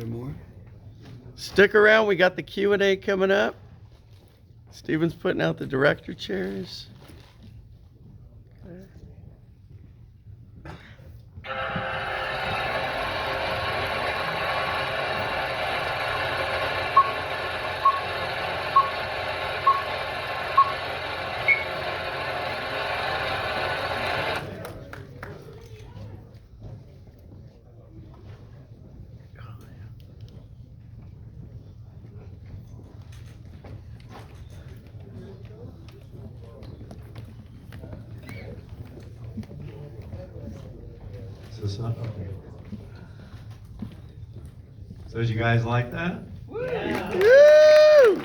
more. Stick around. We got the Q&A coming up. Steven's putting out the director chairs. So did you guys like that? Yeah. Woo!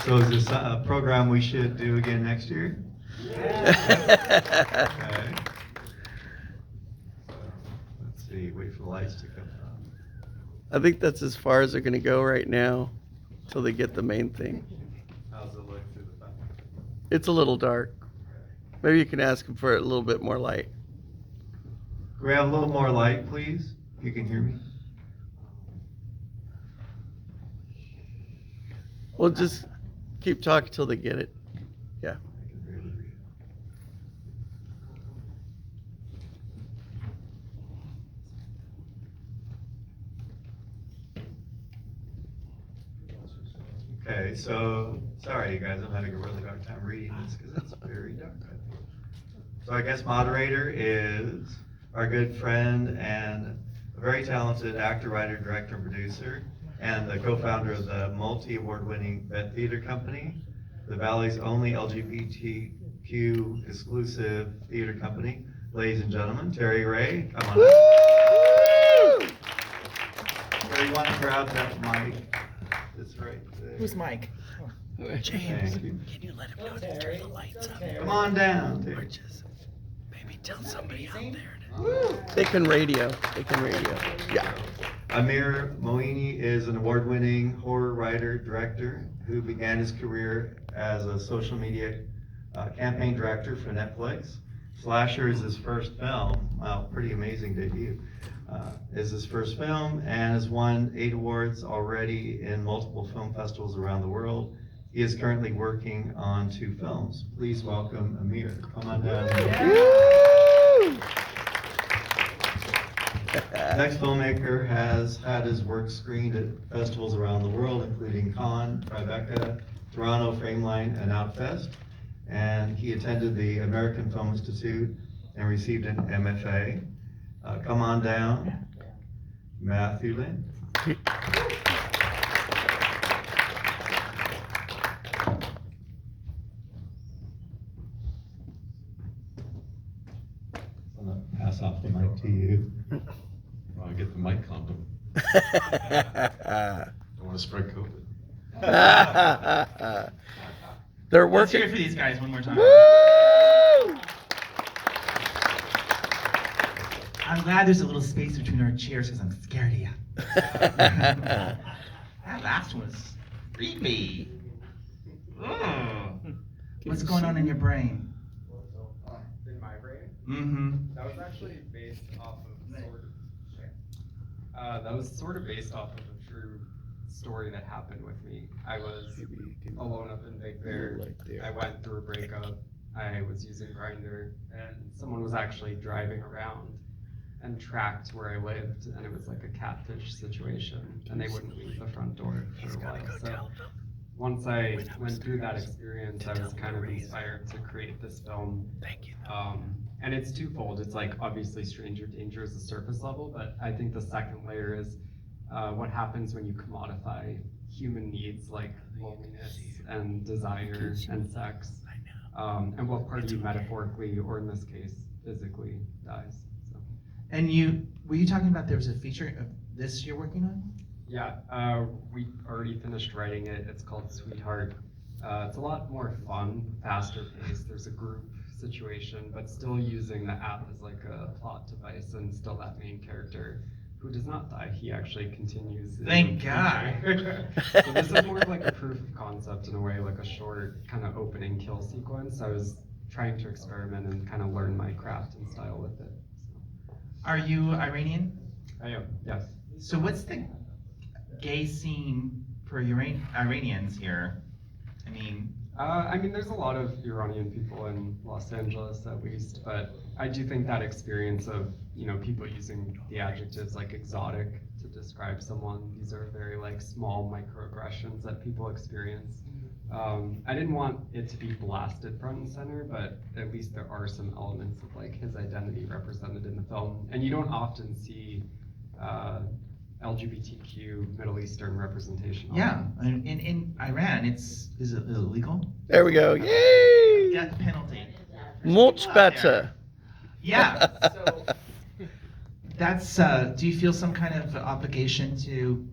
So is this a program we should do again next year? Yeah. Okay. Let's see, wait for the lights to come on. I think that's as far as they're going to go right now until they get the main thing. How's it look through the phone? It's a little dark. Maybe you can ask them for a little bit more light. Can we have a little more light, please? You can hear me? We'll just keep talking till they get it. Yeah. I can barely read. Okay, so sorry you guys, I'm having a really hard time reading this because it's very dark. So I guess Moderator is our good friend and a very talented actor, writer, director, and producer, and the co-founder of the multi-award-winning Vet Theater Company, the Valley's only LGBTQ exclusive theater company. Ladies and gentlemen, Terry Ray, come on up. Terry, you want to grab that mic? It's right there. Who's Mike? James, Thank you. can you let him know to turn the lights up? Come on down, Or Terry. just maybe tell somebody out there. They can radio. They can radio. Yeah. Amir Moini is an award-winning horror writer, director, who began his career as a social media campaign director for Netflix. Slasher is his first film. Wow, pretty amazing debut. Is his first film and has won 8 awards already in multiple film festivals around the world. He is currently working on 2 films. Please welcome Amir. Come on down. Next filmmaker has had his work screened at festivals around the world, including Cannes, Tribeca, Toronto, Frameline, and Outfest. And he attended the American Film Institute and received an MFA. Come on down, Matthew Lynn. I'm gonna pass off the mic to you. Well, I get the mic condom. Don't want to spread COVID. They're Let's hear working. it for these guys one more time. Woo! I'm glad there's a little space between our chairs because I'm scared of you. That last one was creepy. Ugh. What's going on in your brain? In my brain, Mm-hmm. that was actually based off of that was sort of based off of a true story that happened with me. I was alone up in Big Bear. I went through a breakup. I was using Grindr, and someone was actually driving around and tracked where I lived, and it was like a catfish situation, and they wouldn't leave the front door for a while. So once I went through that experience, I was kind of inspired to create this film. Thank you. And it's twofold. It's like obviously stranger danger is the surface level, but I think the second layer is what happens when you commodify human needs like loneliness and desire and sex, and what part of you metaphorically, or in this case, physically dies. So. And were you talking about there was a feature of this you're working on? Yeah, we already finished writing it. It's called Sweetheart. It's a lot more fun, faster paced. There's a group situation, but still using the app as like a plot device, and still that main character who does not die. He actually continues. Thank God. So this is more of like a proof of concept in a way, like a short kind of opening kill sequence. I was trying to experiment and kind of learn my craft and style with it. So. Are you Iranian? I am, yes. So what's the gay scene for Iranians here? I mean, there's a lot of Iranian people in Los Angeles, at least, but I do think that experience of, people using the adjectives like exotic to describe someone, these are very like small microaggressions that people experience. I didn't want it to be blasted front and center, but at least there are some elements of like his identity represented in the film, and you don't often see LGBTQ Middle Eastern representation. yeah, in Iran, is it illegal? There we go. Yay! Death penalty. Much People out there. better. Yeah, so that's, do you feel some kind of obligation to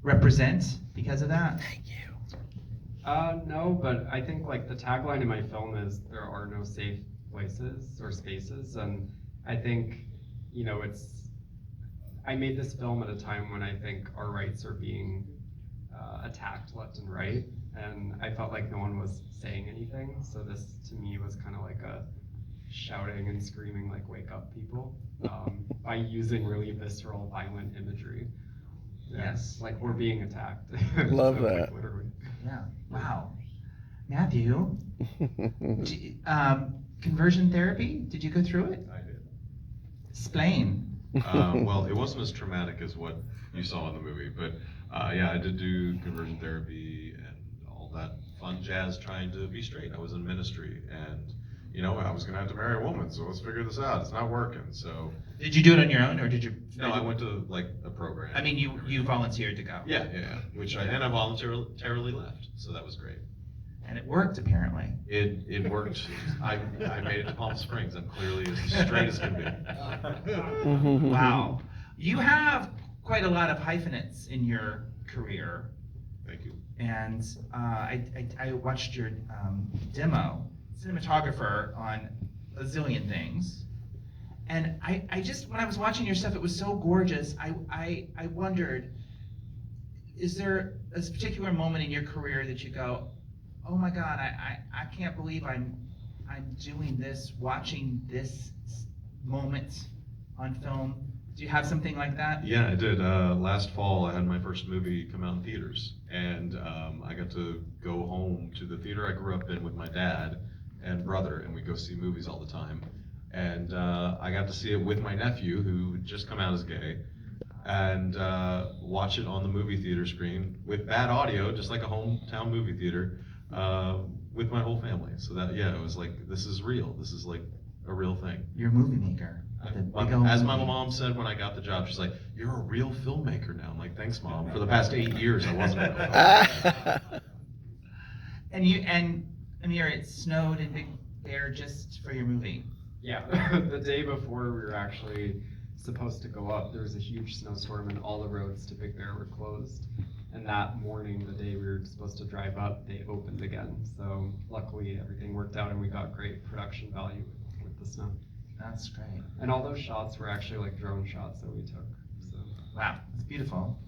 represent because of that? No, but I think like the tagline in my film is there are no safe places or spaces, and I think, I made this film at a time when I think our rights are being attacked left and right, and I felt like no one was saying anything, so this to me was kind of like a shouting and screaming like wake up people by using really visceral, violent imagery. Yes. Like we're being attacked. Love So, that. Like, literally. Yeah, wow. Matthew, conversion therapy, did you go through it? I did. Explain. Well, it wasn't as traumatic as what you saw in the movie, but yeah, I did do conversion therapy and all that fun jazz trying to be straight. I was in ministry, and I was gonna have to marry a woman, so let's figure this out. It's not working, so. Did you do it on your own, or did you? No, I went to like a program. I mean, you volunteered to go. Yeah, and I voluntarily left, so that was great. And it worked, apparently. It worked. I made it to Palm Springs. I'm clearly as straight as can be. Wow. You have quite a lot of hyphenates in your career. Thank you. And I watched your demo, cinematographer on a zillion things. And I just, when I was watching your stuff, it was so gorgeous. I wondered, is there a particular moment in your career that you go, oh my God, I can't believe I'm doing this, watching this moment on film. Do you have something like that? Yeah, I did. Last fall, I had my first movie come out in theaters, and I got to go home to the theater I grew up in with my dad and brother, and we go see movies all the time. And I got to see it with my nephew, who had just come out as gay, and watch it on the movie theater screen with bad audio, just like a hometown movie theater, with my whole family. So that, yeah, it was like, this is real. This is like a real thing. You're a movie maker. As my mom said when I got the job, she's like, "You're a real filmmaker now." I'm like, "Thanks, Mom. For the past 8 years, I wasn't a real filmmaker." And Amir, it snowed in Big Bear just for your movie. Yeah, the day before we were actually supposed to go up, there was a huge snowstorm and all the roads to Big Bear were closed. And that morning, the day we were supposed to drive up, they opened again. So luckily everything worked out and we got great production value with the snow. That's great. And all those shots were actually like drone shots that we took. So. Wow, it's beautiful.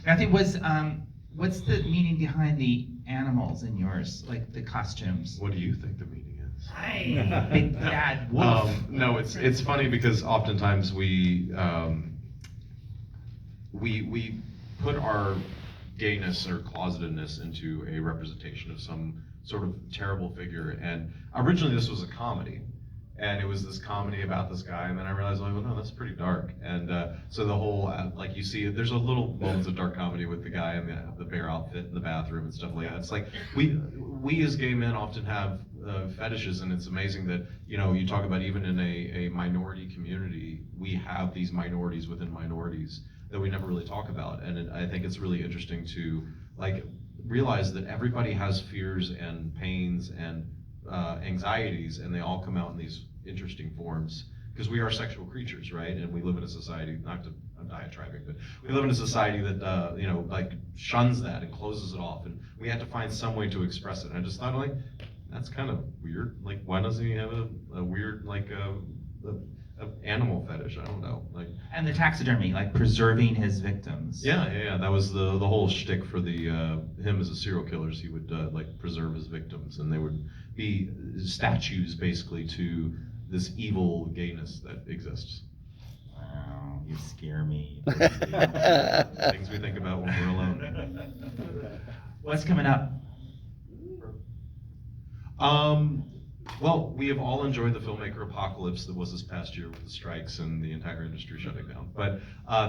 Matthew, what's the meaning behind the animals in yours, like the costumes? What do you think the meaning is? Hi, big bad wolf. No, it's funny because oftentimes we put our gayness or closetedness into a representation of some sort of terrible figure. And originally this was a comedy. And it was this comedy about this guy, and then I realized, like, well, no, that's pretty dark. And so the whole, like you see, there's a little moments of dark comedy with the guy in the bear outfit in the bathroom and stuff like that. It's like, we as gay men often have fetishes, and it's amazing that, you talk about even in a minority community, we have these minorities within minorities that we never really talk about. And I think it's really interesting to, like, realize that everybody has fears and pains and anxieties, and they all come out in these interesting forms because we are sexual creatures, right? And we live in a society, not to, I'm diatribing, but we live in a society that like shuns that and closes it off, and we have to find some way to express it. And I just thought, like, that's kind of weird. Like, why doesn't he have a weird, like, a animal fetish? I don't know. Like, And the taxidermy, like preserving his victims. yeah. That was the whole shtick for the him as a serial killer. He would like preserve his victims, and they would be statues basically to this evil gayness that exists. Wow, you're scare me. Things we think about when we're alone. What's coming up? Well, we have all enjoyed the filmmaker apocalypse that was this past year with the strikes and the entire industry shutting down. But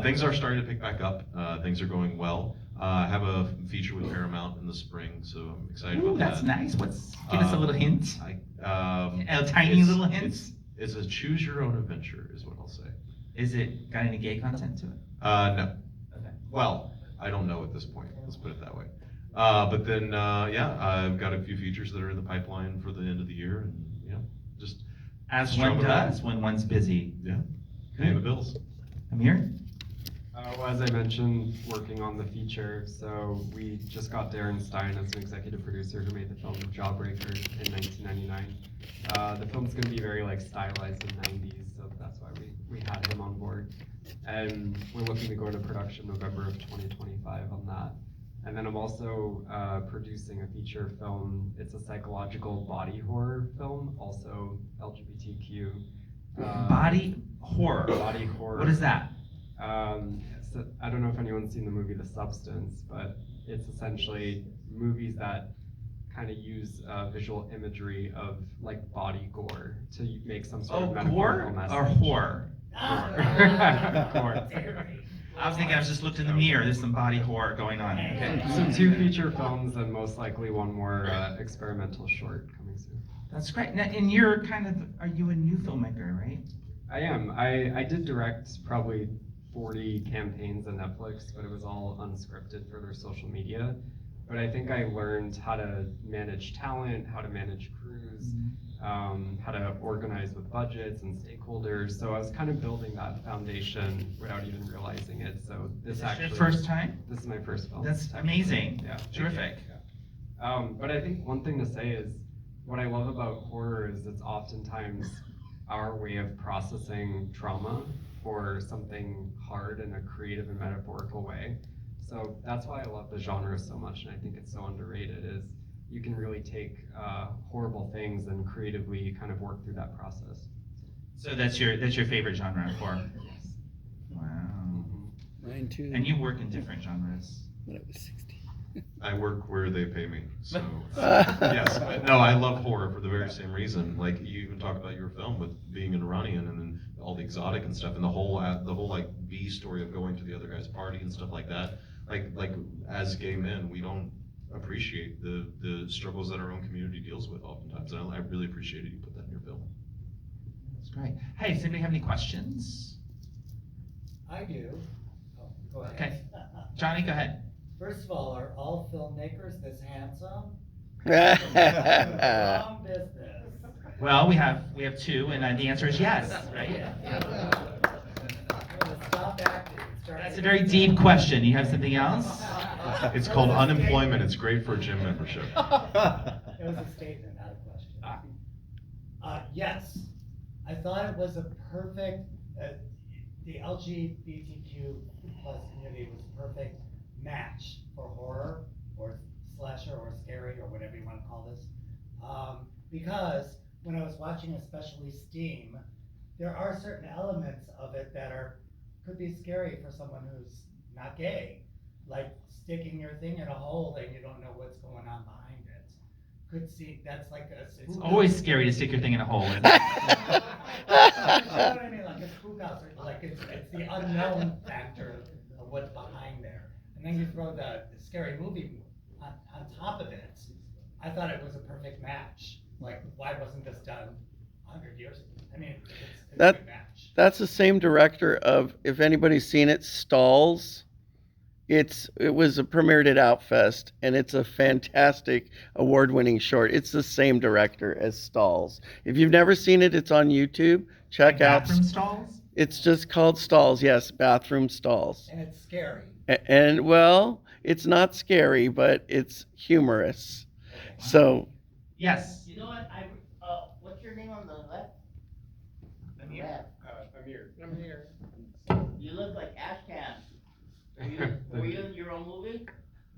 things are starting to pick back up. Things are going well. I have a feature with Paramount in the spring, so I'm excited Ooh, about that's that. nice. Give us a little hint. A tiny It's- little hint. It's a choose your own adventure, is what I'll say. Is it got any gay content to it? No. Okay. Well, I don't know at this point. Let's put it that way. But then, yeah, I've got a few features that are in the pipeline for the end of the year, and just As strum one it along. does when one's busy. Yeah, paying the bills. Amir? Well, as I mentioned, working on the feature, so we just got Darren Stein as an executive producer who made the film Jawbreaker in 1999. The film's going to be very stylized in 90s, so that's why we had him on board. And we're looking to go into production November of 2025 on that. And then I'm also producing a feature film. It's a psychological body horror film, also LGBTQ. Body horror. Body horror. What is that? So I don't know if anyone's seen the movie The Substance, but it's essentially movies that kind of use visual imagery of body gore to make some sort of metaphorical gore message. or horror? Gore. I was thinking I was just looked in the mirror. There's some body horror going on. Okay. So 2 feature films and most likely 1 more experimental short coming soon. That's great. Now, and you're are you a new filmmaker, right? I am. I did direct probably 40 campaigns on Netflix, but it was all unscripted for their social media. But I think I learned how to manage talent, how to manage crews, how to organize with budgets and stakeholders. So I was kind of building that foundation without even realizing it. So this Is this actually your first time? This is my first film. That's amazing. Yeah. Terrific. But I think one thing to say is what I love about horror is it's oftentimes our way of processing trauma or something hard in a creative and metaphorical way. So that's why I love the genre so much, and I think it's so underrated, is you can really take horrible things and creatively kind of work through that process. So that's your favorite genre, horror. Yes. Wow. Mine too. And you work in different genres. When I was 16. I work where they pay me, so yes. No, I love horror for the very same reason. Like you even talk about your film with being an Iranian and then all the exotic and stuff, and the whole B story of going to the other guy's party and stuff like that. Like as gay men, we don't appreciate the struggles that our own community deals with oftentimes, and I really appreciated you put that in your film. That's great. Hey, does anybody have any questions? I do. Oh, go ahead. Okay. Johnny, go ahead. First of all, are all filmmakers this handsome? That's Wrong business. Well, we have 2, and the answer is yes, right? Stop acting. That's a very deep question. You have something else? It's called unemployment. It's great for a gym membership. It was a statement, not a question. Yes, I thought it was a perfect, the LGBTQ plus community was a perfect match for horror or slasher or scary or whatever you want to call this. Because when I was watching especially Steam, there are certain elements of it that could be scary for someone who's not gay. Like sticking your thing in a hole and you don't know what's going on behind it. That's like a... It's always scary to stick your thing in a hole. Isn't it? You know what I mean? Like a spook house, like it's the unknown factor of what's behind there. And then you throw the scary movie on top of it. I thought it was a perfect match. Like, why wasn't this done 100 years ago? I mean, it's a good match. That's the same director of, if anybody's seen it, Stalls. It was premiered at Outfest, and it's a fantastic award-winning short. It's the same director as Stalls. If you've never seen it, it's on YouTube. Check out. Bathroom stalls? It's just called Stalls, yes, Bathroom Stalls. And it's scary. And well, it's not scary, but it's humorous. So, Yes. You know what? What's your name on the left? Amir. Left. Amir. You look like Ashcan. Were you in your own movie?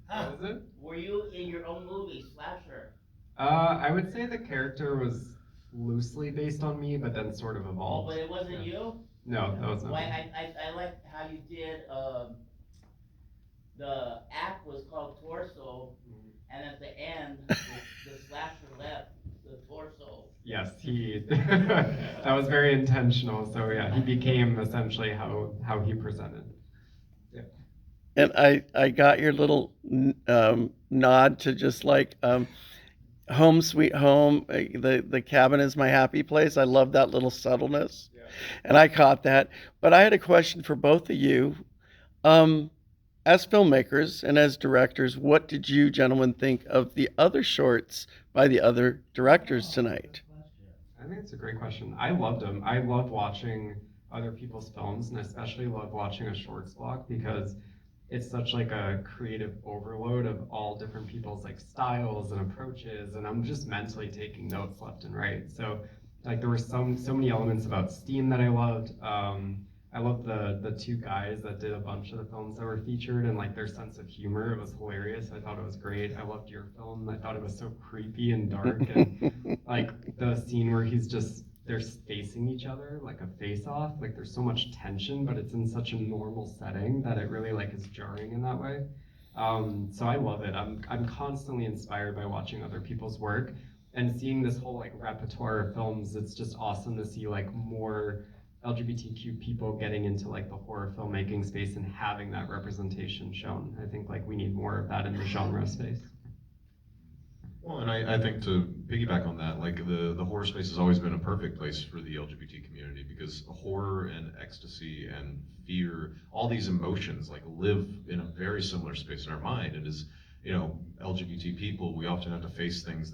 What is it? Were you in your own movie, Slasher? I would say the character was loosely based on me, but then sort of Oh, evolved. but it wasn't you? No, that was not. Why, I like how you did, the act was called Torso, and at the end, the slasher left the torso. Yes, he, that was very intentional, so yeah, he became essentially how he presented. Yeah. And I got your little nod to just like home sweet home. The cabin is my happy place. I love that little subtleness, and I caught that. But I had a question for both of you. As filmmakers and as directors, what did you gentlemen think of the other shorts by the other directors tonight? I think it's a great question. I loved them. I love watching other people's films, and especially love watching a shorts block because it's such like a creative overload of all different people's like styles and approaches, and I'm just mentally taking notes left and right. So like there were so many elements about Steam that I loved. I loved the two guys that did a bunch of the films that were featured and like their sense of humor. It was hilarious. I thought it was great. I loved your film. I thought it was so creepy and dark and like the scene where they're facing each other like a face off. Like there's so much tension, but it's in such a normal setting that it really like is jarring in that way. So I love it. I'm constantly inspired by watching other people's work and seeing this whole like repertoire of films. It's just awesome to see like more LGBTQ people getting into like the horror filmmaking space and having that representation shown. I think like we need more of that in the genre space. Well, and I think to piggyback on that, like the horror space has always been a perfect place for the LGBT community because horror and ecstasy and fear, all these emotions like live in a very similar space in our mind. And as, LGBT people, we often have to face things